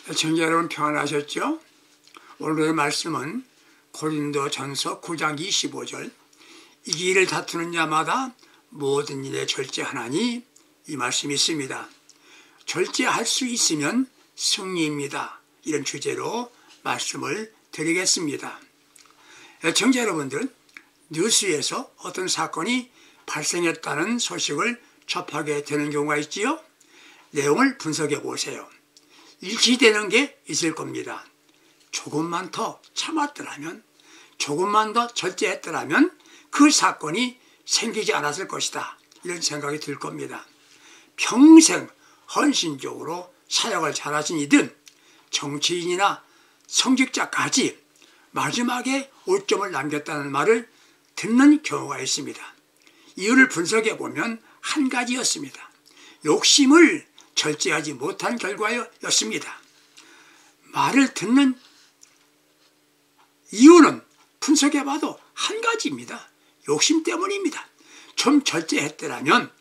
시청자 여러분 평안하셨죠? 오늘의 말씀은 고린도전서 9장 25절 이기를 다투는 자마다 모든 일에 절제하나니 이 말씀이 있습니다. 절제할 수 있으면 승리입니다. 이런 주제로 말씀을 드리겠습니다. 시청자 여러분들, 뉴스에서 어떤 사건이 발생했다는 소식을 접하게 되는 경우가 있지요. 내용을 분석해 보세요. 일치되는 게 있을 겁니다. 조금만 더 참았더라면, 조금만 더 절제했더라면 그 사건이 생기지 않았을 것이다. 이런 생각이 들 겁니다. 평생 헌신적으로 사역을 잘하신 이든 정치인이나 성직자까지 마지막에 오점을 남겼다는 말을 듣는 경우가 있습니다. 이유를 분석해 보면 한 가지였습니다. 욕심을 절제하지 못한 결과였습니다. 말을 듣는 이유는 분석해 봐도 한 가지입니다. 욕심 때문입니다. 좀 절제했더라면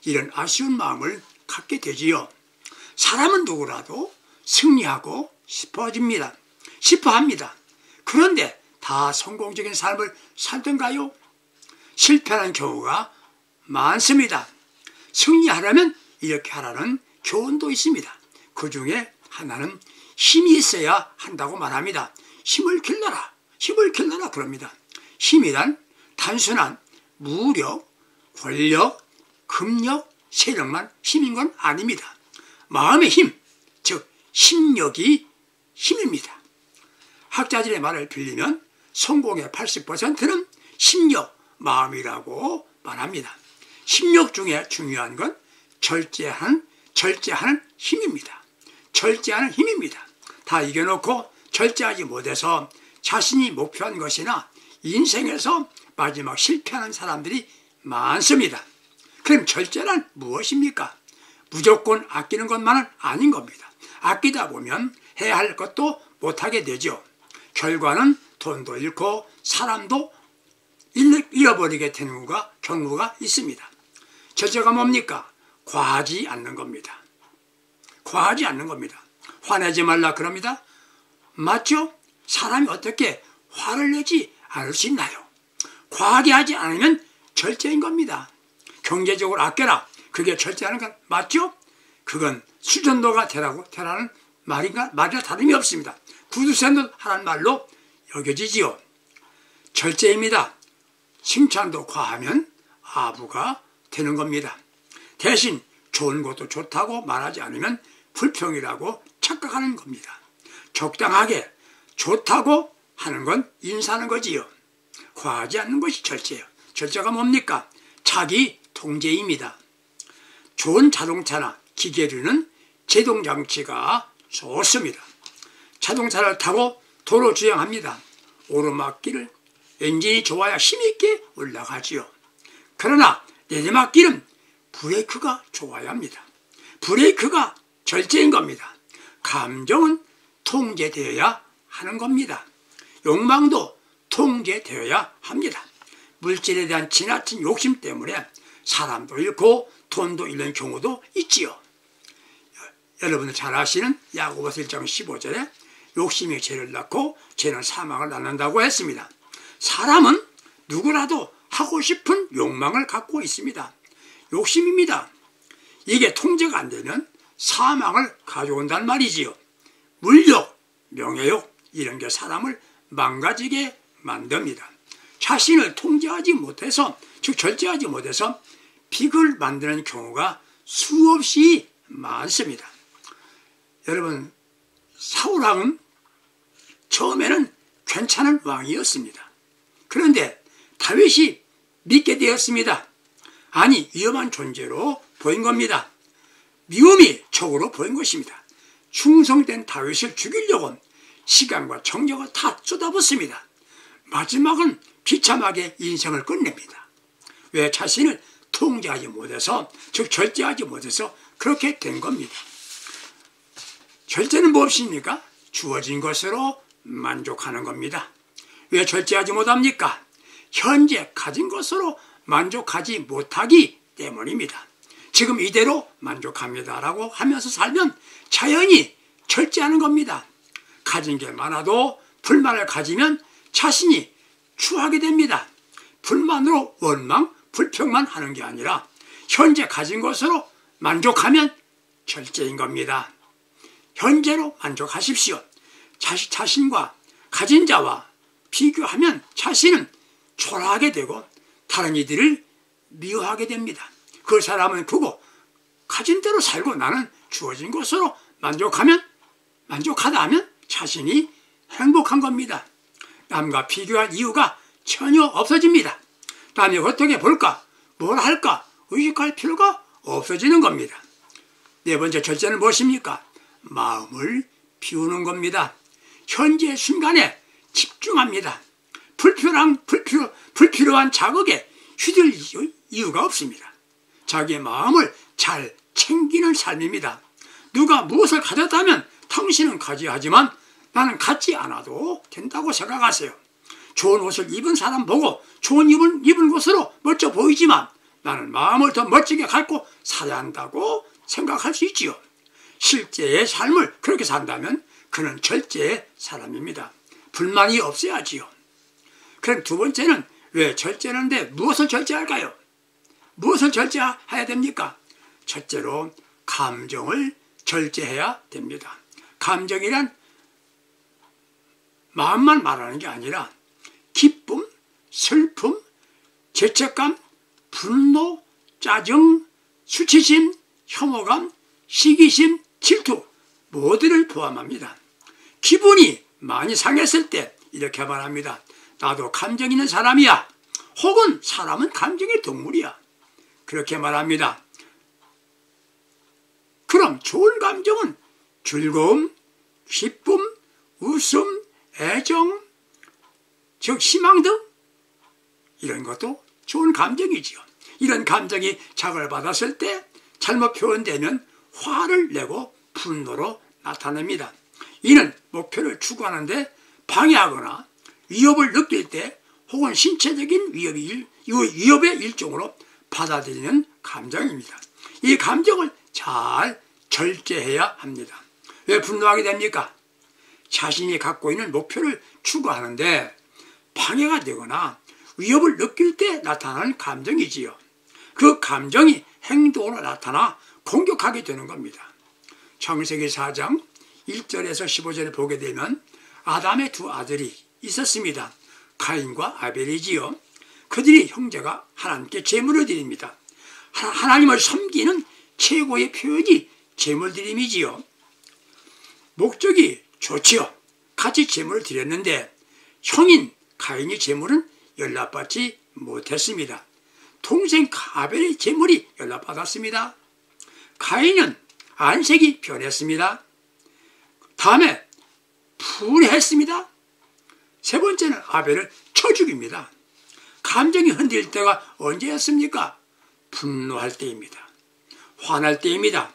이런 아쉬운 마음을 갖게 되지요. 사람은 누구라도 승리하고 싶어합니다. 그런데 다 성공적인 삶을 살던가요? 실패하는 경우가 많습니다. 승리하려면 이렇게 하라는 교훈도 있습니다. 그 중에 하나는 힘이 있어야 한다고 말합니다. 힘을 길러라 그럽니다. 힘이란 단순한 무력, 권력, 금력, 세력만 힘인 건 아닙니다. 마음의 힘, 즉 심력이 힘입니다. 학자들의 말을 빌리면 성공의 80%는 심력, 마음이라고 말합니다. 심력 중에 중요한 건 절제하는 힘입니다. 절제하는 힘입니다. 다 이겨놓고 절제하지 못해서 자신이 목표한 것이나 인생에서 마지막 실패하는 사람들이 많습니다. 그럼 절제란 무엇입니까? 무조건 아끼는 것만은 아닌 겁니다. 아끼다 보면 해야 할 것도 못하게 되죠. 결과는 돈도 잃고 사람도 잃어버리게 되는 경우가 있습니다. 절제가 뭡니까? 과하지 않는 겁니다. 과하지 않는 겁니다. 화내지 말라 그럽니다. 맞죠? 사람이 어떻게 화를 내지 않을 수 있나요? 과하게 하지 않으면 절제인 겁니다. 경제적으로 아껴라. 그게 절제하는 건 맞죠? 그건 수전도가 되라는 말이나 다름이 없습니다. 구두쇠도 하라는 말로 여겨지지요. 절제입니다. 칭찬도 과하면 아부가 되는 겁니다. 대신 좋은 것도 좋다고 말하지 않으면 불평이라고 착각하는 겁니다. 적당하게 좋다고 하는 건 인사하는 거지요. 과하지 않는 것이 절제예요. 절제가 뭡니까? 자기 통제입니다. 좋은 자동차나 기계류는 제동장치가 좋습니다. 자동차를 타고 도로 주행합니다. 오르막길을 엔진이 좋아야 힘있게 올라가지요. 그러나 내리막길은 브레이크가 좋아야 합니다. 브레이크가 절제인 겁니다. 감정은 통제되어야 하는 겁니다. 욕망도 통제되어야 합니다. 물질에 대한 지나친 욕심 때문에 사람도 잃고 돈도 잃는 경우도 있지요. 여러분들 잘 아시는 야고보서 1장 15절에 욕심이 죄를 낳고 죄는 사망을 낳는다고 했습니다. 사람은 누구라도 하고 싶은 욕망을 갖고 있습니다. 욕심입니다. 이게 통제가 안 되면 사망을 가져온단 말이지요. 물욕, 명예욕 이런 게 사람을 망가지게 만듭니다. 자신을 통제하지 못해서, 즉 절제하지 못해서 빅을 만드는 경우가 수없이 많습니다. 여러분, 사울왕은 처음에는 괜찮은 왕이었습니다. 그런데 다윗이 믿게 되었습니다. 아니, 위험한 존재로 보인 겁니다. 미움이 적으로 보인 것입니다. 충성된 다윗을 죽이려고 시간과 정력을 다 쏟아붓습니다. 마지막은 비참하게 인생을 끝냅니다. 왜? 자신을 통제하지 못해서, 즉 절제하지 못해서 그렇게 된 겁니다. 절제는 무엇입니까? 주어진 것으로 만족하는 겁니다. 왜 절제하지 못합니까? 현재 가진 것으로 만족하지 못하기 때문입니다. 지금 이대로 만족합니다라고 하면서 살면 자연히 절제하는 겁니다. 가진 게 많아도 불만을 가지면 자신이 추하게 됩니다. 불만으로 원망, 불평만 하는 게 아니라 현재 가진 것으로 만족하면 절제인 겁니다. 현재로 만족하십시오. 자신과 가진 자와 비교하면 자신은 초라하게 되고 다른 이들을 미워하게 됩니다. 그 사람은 크고 가진 대로 살고 나는 주어진 것으로 만족하다 하면 자신이 행복한 겁니다. 남과 비교할 이유가 전혀 없어집니다. 남이 어떻게 볼까, 뭘 할까 의식할 필요가 없어지는 겁니다. 네 번째 절제는 무엇입니까? 마음을 비우는 겁니다. 현재 순간에 집중합니다. 불필요한 자극에 휘둘 이유가 없습니다. 자기의 마음을 잘 챙기는 삶입니다. 누가 무엇을 가졌다면 당신은 가져야지만 나는 갖지 않아도 된다고 생각하세요. 좋은 옷을 입은 사람 보고 좋은 입은 것으로 멋져 보이지만 나는 마음을 더 멋지게 갖고 살아야 한다고 생각할 수 있지요. 실제의 삶을 그렇게 산다면 그는 절제의 사람입니다. 불만이 없어야지요. 그럼 두 번째는 왜 절제하는데 무엇을 절제할까요? 무엇을 절제해야 됩니까? 첫째로 감정을 절제해야 됩니다. 감정이란 마음만 말하는 게 아니라 기쁨, 슬픔, 죄책감, 분노, 짜증, 수치심, 혐오감, 시기심, 질투 모두를 포함합니다. 기분이 많이 상했을 때 이렇게 말합니다. 나도 감정 있는 사람이야. 혹은 사람은 감정의 동물이야. 그렇게 말합니다. 그럼 좋은 감정은 즐거움, 기쁨, 웃음, 애정, 즉 희망 등 이런 것도 좋은 감정이지요. 이런 감정이 자극을 받았을 때 잘못 표현되면 화를 내고 분노로 나타냅니다. 이는 목표를 추구하는데 방해하거나 위협을 느낄 때 혹은 신체적인 위협의 일종으로 받아들이는 감정입니다. 이 감정을 잘 절제해야 합니다. 왜 분노하게 됩니까? 자신이 갖고 있는 목표를 추구하는데 방해가 되거나 위협을 느낄 때 나타나는 감정이지요. 그 감정이 행동으로 나타나 공격하게 되는 겁니다. 창세기 4장 1절에서 15절에 보게 되면 아담의 두 아들이 있었습니다. 가인과 아벨이지요. 그들이 형제가 하나님께 제물을 드립니다. 하나님을 섬기는 최고의 표현이 제물 드림이지요. 목적이 좋지요. 같이 제물을 드렸는데 형인 가인의 제물은 연락받지 못했습니다. 동생 아벨의 제물이 연락받았습니다. 가인은 안색이 변했습니다. 다음에 분해했습니다. 세 번째는 아벨을 쳐 죽입니다. 감정이 흔들릴 때가 언제였습니까? 분노할 때입니다. 화날 때입니다.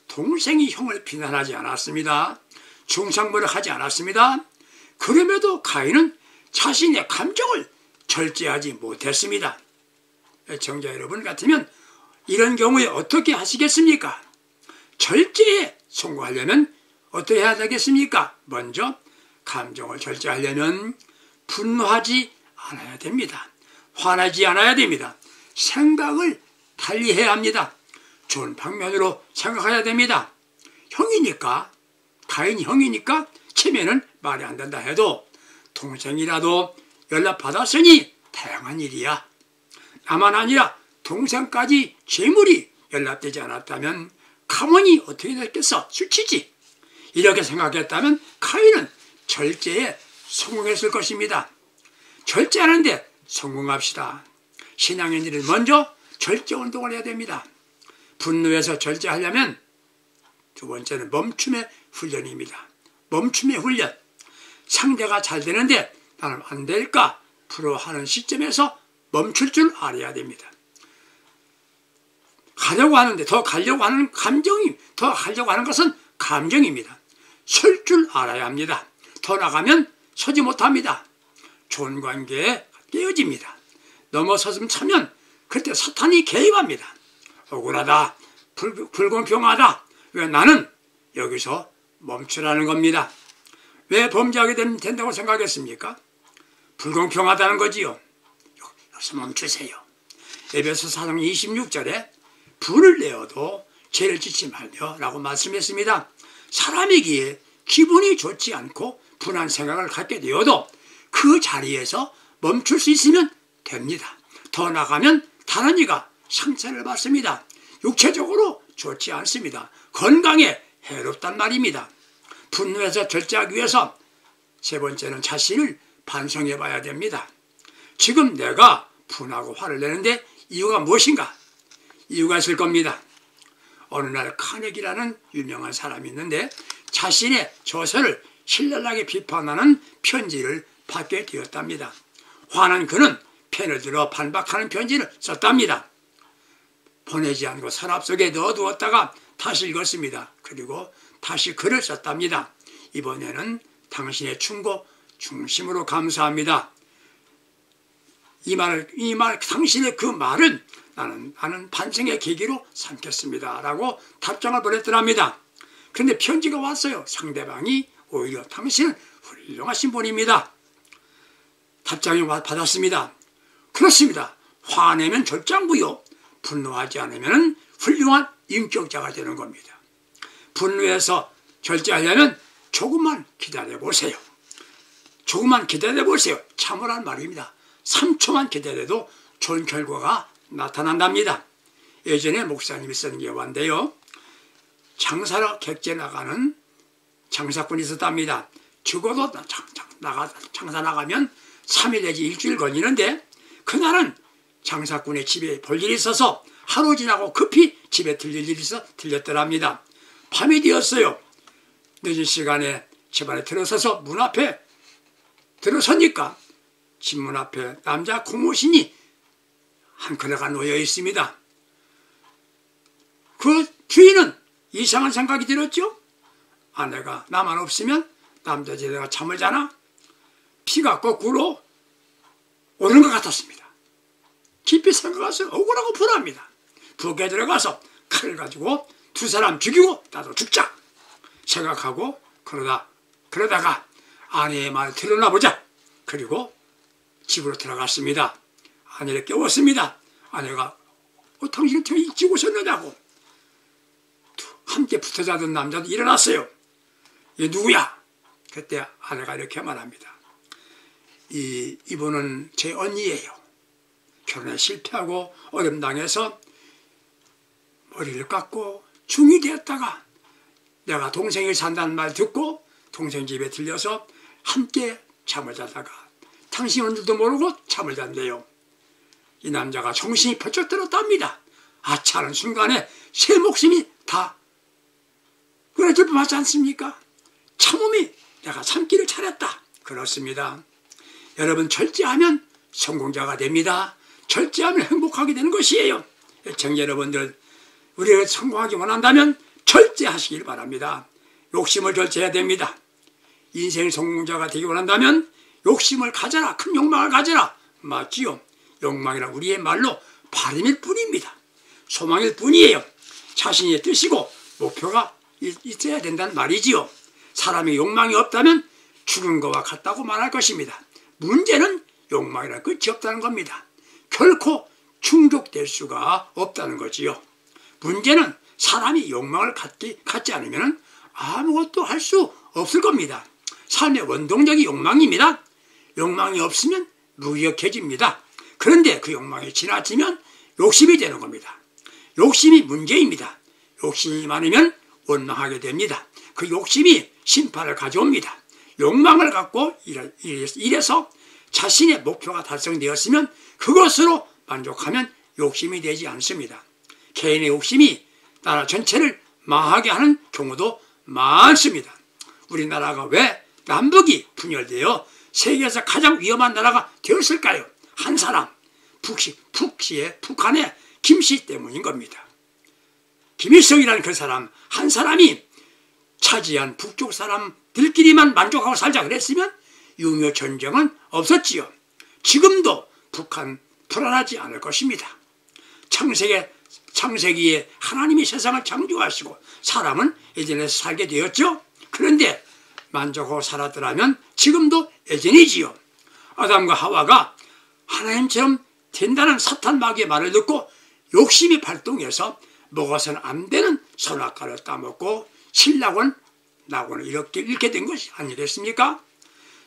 동생이 형을 비난하지 않았습니다. 중상모를 하지 않았습니다. 그럼에도 가인은 자신의 감정을 절제하지 못했습니다. 애청자 여러분 같으면 이런 경우에 어떻게 하시겠습니까? 절제에 성공하려면 어떻게 해야 되겠습니까? 먼저 감정을 절제하려면 분노하지 않아야 됩니다. 화나지 않아야 됩니다. 생각을 달리해야 합니다. 좋은 방면으로 생각해야 됩니다. 형이니까, 가인이 형이니까 체면은 말이 안 된다 해도 동생이라도 연락받았으니 다양한 일이야. 나만 아니라 동생까지 재물이 연락되지 않았다면 가문이 어떻게 됐겠어? 수치지. 이렇게 생각했다면 가인은 절제에 성공했을 것입니다. 절제하는데 성공합시다. 신앙인들은 먼저 절제 운동을 해야 됩니다. 분노해서 절제하려면 두 번째는 멈춤의 훈련입니다. 멈춤의 훈련. 상대가 잘 되는데 나는 안 될까? 부러워하는 시점에서 멈출 줄 알아야 됩니다. 가려고 하는데 더 가려고 하는 것은 감정입니다. 설 줄 알아야 합니다. 더 나가면 서지 못합니다. 좋은 관계에 깨어집니다. 넘어서면 차면 그때 사탄이 개입합니다. 억울하다, 불공평하다. 왜 나는 여기서 멈추라는 겁니다. 왜 범죄하게 된다고 생각했습니까? 불공평하다는 거지요. 여기서 멈추세요. 에베소 4장 26절에 불을 내어도 죄를 짓지 말며 라고 말씀했습니다. 사람이기에 기분이 좋지 않고 분한 생각을 갖게 되어도 그 자리에서 멈출 수 있으면 됩니다. 더 나가면 다른 이가 상처를 받습니다. 육체적으로 좋지 않습니다. 건강에 해롭단 말입니다. 분노해서 절제하기 위해서 세 번째는 자신을 반성해 봐야 됩니다. 지금 내가 분하고 화를 내는데 이유가 무엇인가? 이유가 있을 겁니다. 어느 날 카네기라는 유명한 사람이 있는데 자신의 저서를 신랄하게 비판하는 편지를 받게 되었답니다. 화난 그는 펜을 들어 반박하는 편지를 썼답니다. 보내지 않고 서랍 속에 넣어두었다가 다시 읽었습니다. 그리고 다시 글을 썼답니다. 이번에는 당신의 충고 중심으로 감사합니다. 당신의 그 말은 나는 반성의 계기로 삼겠습니다. 라고 답장을 보냈더랍니다. 그런데 편지가 왔어요. 상대방이 오히려 당신은 훌륭하신 분입니다. 답장을 받았습니다. 그렇습니다. 화내면 절장부요. 분노하지 않으면 훌륭한 인격자가 되는 겁니다. 분노해서 절제하려면 조금만 기다려보세요. 조금만 기다려보세요. 참으란 말입니다. 3초만 기다려도 좋은 결과가 나타난답니다. 예전에 목사님이 쓴 예화인데요. 장사로 객지에 나가는 장사꾼이 있었답니다. 죽어도 장사 나가면 3일 내지 일주일 걸리는데 그날은 장사꾼의 집에 볼 일이 있어서 하루 지나고 급히 집에 들릴 일이 있어 들렸더랍니다. 밤이 되었어요. 늦은 시간에 집안에 들어서서 문 앞에 들어서니까 집 문 앞에 남자 고무신이 한 그릇가 놓여 있습니다. 그 주인은 이상한 생각이 들었죠. 아내가 나만 없으면 남자들과 잠을 자나? 피가 거꾸로 오는 것 같았습니다. 깊이 생각해서 억울하고 불합니다. 부엌에 들어가서 칼을 가지고 두 사람 죽이고 나도 죽자 생각하고 그러다가 아내의 말을 들었나 보자. 그리고 집으로 들어갔습니다. 아내를 깨웠습니다. 아내가 당신은 저 일찍 오셨느냐고. 함께 붙어 자던 남자도 일어났어요. 얘 누구야? 그때 아내가 이렇게 말합니다. 이분은 제 언니예요. 결혼에 실패하고 어림당해서 머리를 깎고 중이 되었다가 내가 동생이 산다는 말 듣고 동생 집에 들려서 함께 잠을 자다가 당신 언니도 모르고 잠을 잔대요. 이 남자가 정신이 번쩍 들었답니다. 아차하는 순간에 새 목숨이 다 끊어질 뻔하지 않습니까? 참음이 내가 참기를 잘했다. 그렇습니다. 여러분 절제하면 성공자가 됩니다. 절제하면 행복하게 되는 것이에요. 애청자 여러분들 우리가 성공하기 원한다면 절제하시길 바랍니다. 욕심을 절제해야 됩니다. 인생 성공자가 되기 원한다면 욕심을 가져라. 큰 욕망을 가져라. 맞지요? 욕망이란 우리의 말로 바람일 뿐입니다. 소망일 뿐이에요. 자신의 뜻이고 목표가 있어야 된다는 말이지요. 사람의 욕망이 없다면 죽은 것과 같다고 말할 것입니다. 문제는 욕망이란 끝이 없다는 겁니다. 결코 충족될 수가 없다는 거지요. 문제는 사람이 욕망을 갖지 않으면 아무것도 할 수 없을 겁니다. 삶의 원동력이 욕망입니다. 욕망이 없으면 무기력해집니다. 그런데 그 욕망이 지나치면 욕심이 되는 겁니다. 욕심이 문제입니다. 욕심이 많으면 원망하게 됩니다. 그 욕심이 심판을 가져옵니다. 욕망을 갖고 이래서 자신의 목표가 달성되었으면 그것으로 만족하면 욕심이 되지 않습니다. 개인의 욕심이 나라 전체를 망하게 하는 경우도 많습니다. 우리나라가 왜 남북이 분열되어 세계에서 가장 위험한 나라가 되었을까요? 한 사람, 북한의 김씨 때문인 겁니다. 김일성이라는 그 사람, 한 사람이 차지한 북쪽 사람들끼리만 만족하고 살자 그랬으면 유교 전쟁은 없었지요. 지금도 북한 불안하지 않을 것입니다. 창세기에 하나님이 세상을 창조하시고 사람은 에덴에서 살게 되었죠. 그런데 만족하고 살았더라면 지금도 여전히지요. 아담과 하와가 하나님처럼 된다는 사탄 마귀의 말을 듣고 욕심이 발동해서 먹어서는 안 되는 선악과를 따먹고 신랑은 나고는 이렇게 잃게 된 것이 아니겠습니까?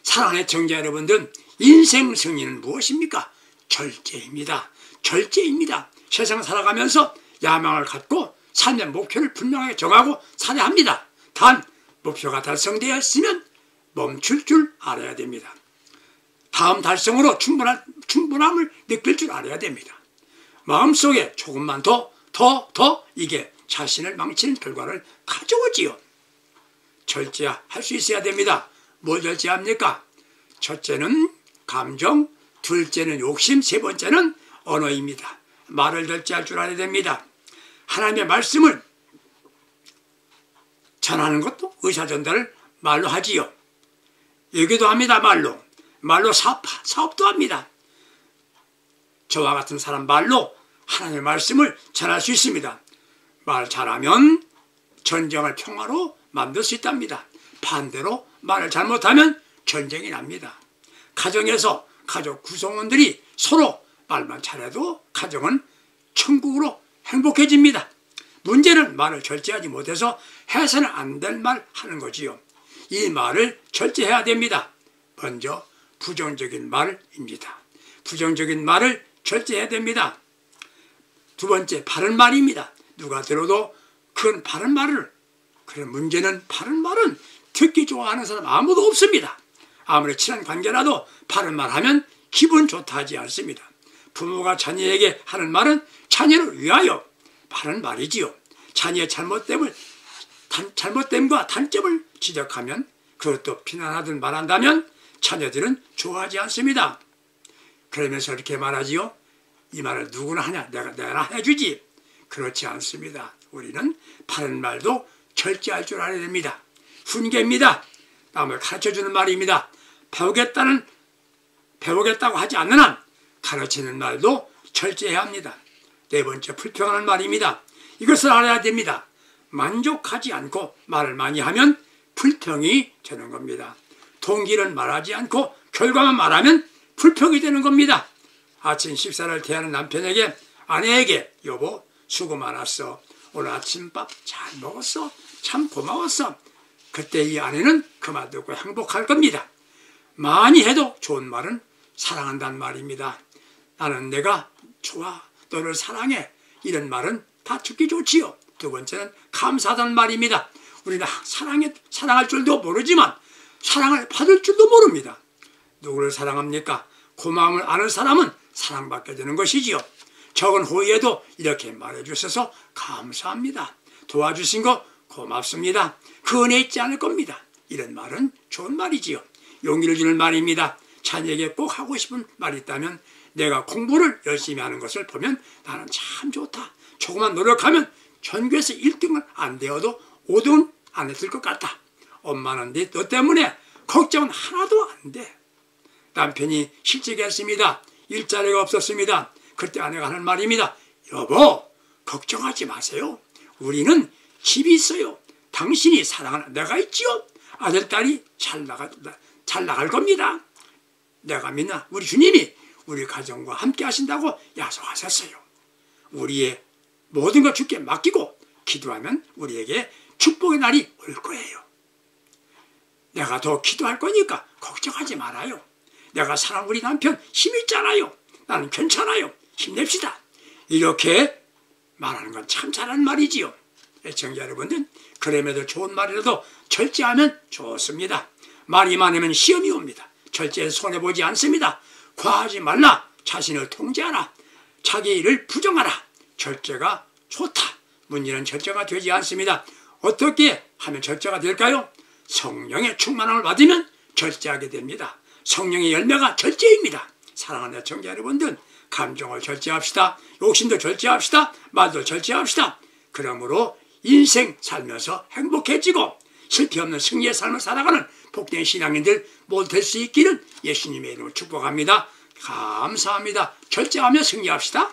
사랑하는 청자 여러분들, 인생 승리는 무엇입니까? 절제입니다. 절제입니다. 세상 살아가면서 야망을 갖고 삶의 목표를 분명하게 정하고 살아야 합니다. 단 목표가 달성되었으면 멈출 줄 알아야 됩니다. 다음 달성으로 충분함을 느낄 줄 알아야 됩니다. 마음속에 조금만 더 이게 자신을 망치는 결과를 가져오지요. 절제할 수 있어야 됩니다. 뭘 절제합니까? 첫째는 감정, 둘째는 욕심, 세 번째는 언어입니다. 말을 절제할 줄 알아야 됩니다. 하나님의 말씀을 전하는 것도 의사전달을 말로 하지요. 얘기도 합니다. 말로 사업도 합니다. 저와 같은 사람 말로 하나님의 말씀을 전할 수 있습니다. 말 잘하면 전쟁을 평화로 만들 수 있답니다. 반대로 말을 잘못하면 전쟁이 납니다. 가정에서 가족 구성원들이 서로 말만 잘해도 가정은 천국으로 행복해집니다. 문제는 말을 절제하지 못해서 해서는 안 될 말 하는 거지요. 이 말을 절제해야 됩니다. 먼저 부정적인 말입니다. 부정적인 말을 절제해야 됩니다. 두 번째, 바른 말입니다. 누가 들어도 그건 바른 말을, 그런 문제는 바른 말은 듣기 좋아하는 사람 아무도 없습니다. 아무리 친한 관계라도 바른 말 하면 기분 좋다 하지 않습니다. 부모가 자녀에게 하는 말은 자녀를 위하여 바른 말이지요. 자녀의 잘못됨과 단점을 지적하면, 그것도 비난하든 말한다면 자녀들은 좋아하지 않습니다. 그러면서 이렇게 말하지요. 이 말을 누구나 하냐? 내가 해주지. 그렇지 않습니다. 우리는 바른 말도 절제할 줄 알아야 됩니다. 훈계입니다. 남을 가르쳐주는 말입니다. 배우겠다고 하지 않는 한 가르치는 말도 절제해야 합니다. 네 번째, 불평하는 말입니다. 이것을 알아야 됩니다. 만족하지 않고 말을 많이 하면 불평이 되는 겁니다. 동기는 말하지 않고 결과만 말하면 불평이 되는 겁니다. 아침 식사를 대하는 남편에게, 아내에게, 여보 수고 많았어. 오늘 아침밥 잘 먹었어. 참 고마웠어. 그때 이 아내는 그 말 듣고 행복할 겁니다. 많이 해도 좋은 말은 사랑한다는 말입니다. 나는 내가 좋아, 너를 사랑해. 이런 말은 다 듣기 좋지요. 두 번째는 감사하다는 말입니다. 우리는 사랑할 줄도 모르지만 사랑을 받을 줄도 모릅니다. 누구를 사랑합니까? 고마움을 아는 사람은 사랑받게 되는 것이지요. 적은 호의에도 이렇게 말해주셔서 감사합니다. 도와주신 거 고맙습니다. 그 은혜 잊지 않을 겁니다. 이런 말은 좋은 말이지요. 용기를 주는 말입니다. 자녀에게 꼭 하고 싶은 말이 있다면, 내가 공부를 열심히 하는 것을 보면 나는 참 좋다. 조금만 노력하면 전교에서 1등은 안 되어도 5등은 안에 들 것 같다. 엄마는 너 때문에 걱정은 하나도 안 돼. 남편이 실직했습니다. 일자리가 없었습니다. 그때 아내가 하는 말입니다. 여보, 걱정하지 마세요. 우리는 집이 있어요. 당신이 사랑하는 내가 있지요. 아들, 딸이 잘 나갈 겁니다. 내가 믿나? 우리 주님이 우리 가정과 함께 하신다고 약속하셨어요. 우리의 모든 걸 주께 맡기고 기도하면 우리에게 축복의 날이 올 거예요. 내가 더 기도할 거니까 걱정하지 말아요. 내가 사랑하는 우리 남편 힘 있잖아요. 나는 괜찮아요. 힘냅시다. 이렇게 말하는 건 참 잘하는 말이지요. 애청자 여러분들, 그럼에도 좋은 말이라도 절제하면 좋습니다. 말이 많으면 시험이 옵니다. 절제해서 손해보지 않습니다. 과하지 말라. 자신을 통제하라. 자기 일을 부정하라. 절제가 좋다. 문제는 절제가 되지 않습니다. 어떻게 하면 절제가 될까요? 성령의 충만함을 받으면 절제하게 됩니다. 성령의 열매가 절제입니다. 사랑하는 애청자 여러분들, 감정을 절제합시다. 욕심도 절제합시다. 말도 절제합시다. 그러므로 인생 살면서 행복해지고 실패 없는 승리의 삶을 살아가는 복된 신앙인들 모두 될 수 있기를 예수님의 이름으로 축복합니다. 감사합니다. 절제하며 승리합시다.